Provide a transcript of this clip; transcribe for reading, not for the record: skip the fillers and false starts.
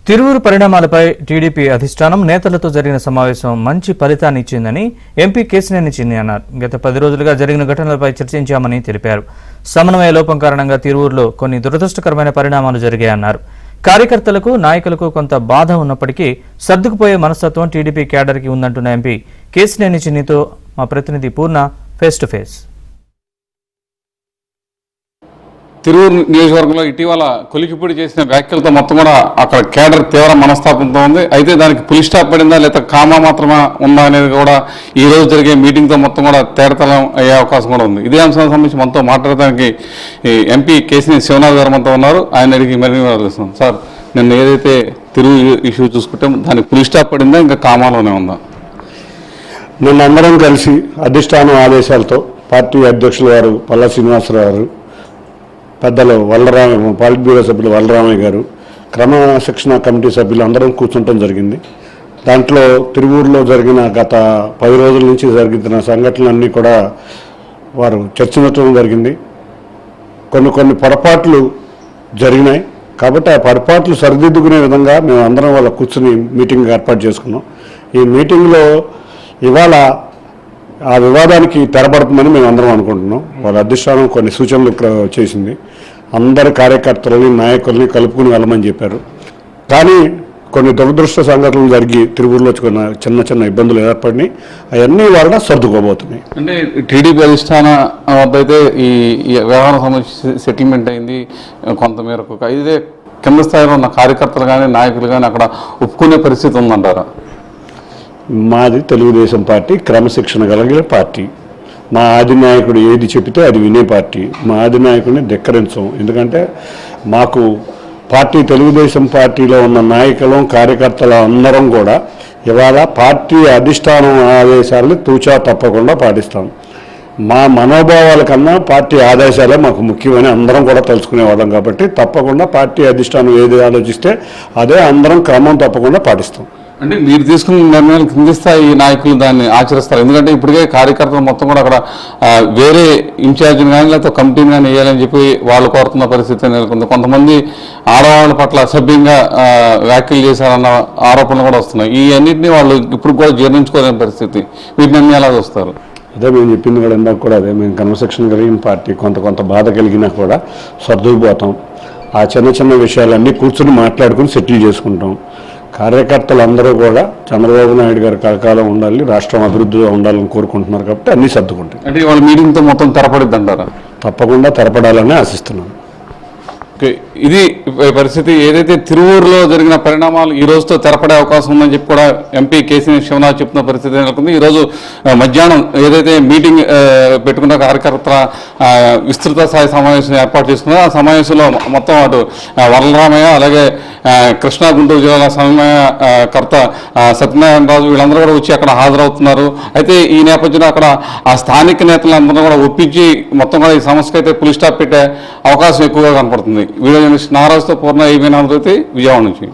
తిరువూరు పరిణామాలపై టీడీపీ అధిష్టానం నేతలతో జరిగిన సమావేశం మంచి ఫలితాన్ని ఇచ్చిందని ఎంపీ కేశినేని చిన్ని అన్నారు. గత 10 రోజులుగా జరిగిన ఘటనలపై చర్చించామని తెలిపారు. సమన్వయ లోపం కారణంగా తిరువూరులో కొన్ని దురదృష్టకరమైన పరిణామాలు జరిగాయన్నారు. కార్యకర్తలకు నాయకులకు కొంత బాధ ఉన్నప్పటికీ సర్దుకుపోయే మనస్తత్వం టీడీపీ క్యాడర్కి ఉందంటున్న ఎంపీ కేశినేని చిన్నితో మా ప్రతినిధి పూర్ణ ఫేస్ టు ఫేస్. తిరువూరు నియోజకవర్గంలో ఇటీవల కొలికిపూడి చేసిన వ్యాఖ్యలతో మొత్తం కూడా అక్కడ కేడర్ తీవ్ర మనస్తాపంతో ఉంది. అయితే దానికి పులి స్టాప్ పడిందా లేదా కామా మాత్రమే ఉందా అనేది కూడా ఈ రోజు జరిగే మీటింగ్తో మొత్తం కూడా తేడతలం అయ్యే అవకాశం కూడా ఉంది. ఇదే అంశానికి సంబంధించి మనతో మాట్లాడడానికి ఎంపీ కేశినేని శివనాథ్ గారు మనతో ఉన్నారు. ఆయన అడిగి మరిన్ని తెలుస్తున్నాం. సార్, నిన్న ఏదైతే తిరువు ఇష్యూ చూసుకుంటే దానికి పులి స్టాప్ పడిందా ఇంకా కామాలోనే ఉందా? నిన్న అందరం కలిసి అధిష్టానం ఆదేశాలతో పార్టీ అధ్యక్షులు వారు పల్లా శ్రీనివాసరావు గారు, పెద్దలు పాలిట్ బ్యూరో సభ్యులు వల్లరామయ్య గారు, క్రమశిక్షణ కమిటీ సభ్యులు అందరం కూర్చుంటం జరిగింది. దాంట్లో తిరువూరులో జరిగిన గత 10 రోజుల నుంచి జరిగిన సంఘటనలన్నీ కూడా వారు చర్చించడం జరిగింది. కొన్ని పొరపాట్లు జరిగినాయి కాబట్టి ఆ పొరపాట్లు సరిదిద్దుకునే విధంగా మేము అందరం వాళ్ళ కూర్చుని మీటింగ్ ఏర్పాటు చేసుకున్నాం. ఈ మీటింగ్లో ఇవాళ ఆ వివాదానికి తెరపడుతుందని మేము అందరం అనుకుంటున్నాం. వాళ్ళ అధిష్టానం కొన్ని సూచనలు చేసింది. అందరి కార్యకర్తలని నాయకుల్ని కలుపుకుని వెళ్ళమని చెప్పారు. కానీ కొన్ని దురదృష్ట సంఘటనలు జరిగి తిరువూరులో చిన్న చిన్న ఇబ్బందులు ఏర్పడినాయి. అవన్నీ వాళ్ళ సర్దుకోబోతున్నాయి. అంటే టీడీపీ అధిష్టాన వద్ద అయితే ఈ వ్యవహారం సంబంధించి సెటిల్మెంట్ అయింది కొంతమేరకు. అయితే కింద స్థాయిలో ఉన్న కార్యకర్తలు కానీ నాయకులు కానీ అక్కడ ఒప్పుకునే పరిస్థితి ఉందంటారా? మాది తెలుగుదేశం పార్టీ క్రమశిక్షణ కలిగిన పార్టీ. మా అధినాయకుడు ఏది చెబితే అది వినే పార్టీ. మా అధినాయకుడిని ధిక్కరించం. ఎందుకంటే మాకు పార్టీ తెలుగుదేశం పార్టీలో ఉన్న నాయకులు కార్యకర్తలు అందరం కూడా ఇవాళ పార్టీ అధిష్టానం ఆదేశాలను తూచా తప్పకుండా పాటిస్తాం. మా మనోభావాల కన్నా పార్టీ ఆదేశాలే మాకు ముఖ్యమని అందరం కూడా తెలుసుకునేవాళ్ళం. కాబట్టి తప్పకుండా పార్టీ అధిష్టానం ఏది ఆలోచిస్తే అదే అందరం క్రమం తప్పకుండా పాటిస్తాం. అంటే మీరు తీసుకున్న నిర్ణయాలు కింది స్థాయి నాయకులు దాన్ని ఆచరిస్తారు. ఎందుకంటే ఇప్పటికే కార్యకర్తలు మొత్తం కూడా అక్కడ వేరే ఇన్ఛార్జిని కానీ లేకపోతే కమిటీని కానీ వేయాలని చెప్పి వాళ్ళు కోరుతున్న పరిస్థితి నెలకొంది. కొంతమంది ఆడవాళ్ళ పట్ల అసభ్యంగా వ్యాఖ్యలు చేశారన్న ఆరోపణలు కూడా వస్తున్నాయి. ఈ అన్నింటినీ వాళ్ళు ఇప్పుడు కూడా జీర్ణించుకోలేని పరిస్థితి. వీటిని ఎలా చూస్తారు? అదే మేము చెప్పింది కూడా ఇందాక కూడా అదే. మేము క్రమశిక్షణ కలిగిన పార్టీ. కొంత బాధ కలిగినా కూడా సర్దుకుపోతాం. ఆ చిన్న విషయాలన్నీ కూర్చొని మాట్లాడుకుని సెటిల్ చేసుకుంటాం. కార్యకర్తలు అందరూ కూడా చంద్రబాబు నాయుడు గారు కలకాలం ఉండాలి, రాష్ట్రం అభివృద్ధిగా ఉండాలని కోరుకుంటున్నారు. కాబట్టి అన్నీ సర్దుకుంటాయి. అంటే వాళ్ళ మీటింగ్తో మొత్తం తెరపడిద్ది అంటారా? తప్పకుండా తెరపడాలని ఆశిస్తున్నాను. ఇది పరిస్థితి. ఏదైతే తిరువూరులో జరిగిన పరిణామాలు ఈ రోజుతో తెరపడే అవకాశం ఉందని చెప్పి కూడా ఎంపీ కేశినేని శివనాథ్ చెప్తున్న పరిస్థితి నెలకొంది. ఈరోజు మధ్యాహ్నం ఏదైతే మీటింగ్ పెట్టుకున్న కార్యకర్తల విస్తృత స్థాయి సమావేశం ఏర్పాటు చేసుకున్నారో ఆ సమావేశంలో మొత్తం అటు వరలరామయ్య, అలాగే కృష్ణా గుంటూరు జిల్లాల సమన్వయకర్త సత్యనారాయణ రాజు వీళ్ళందరూ కూడా వచ్చి అక్కడ హాజరవుతున్నారు. అయితే ఈ నేపథ్యంలో అక్కడ ఆ స్థానిక నేతలందరూ కూడా ఒప్పించి మొత్తం కూడా ఈ సమస్యకు అయితే పులి స్టాప్ పెట్టే అవకాశం ఎక్కువగా కనపడుతుంది. వీడియో జర్నలిస్ట్ నారాజుతో పూర్ణ ఈవీనాథ్ విజయవాడ నుంచి.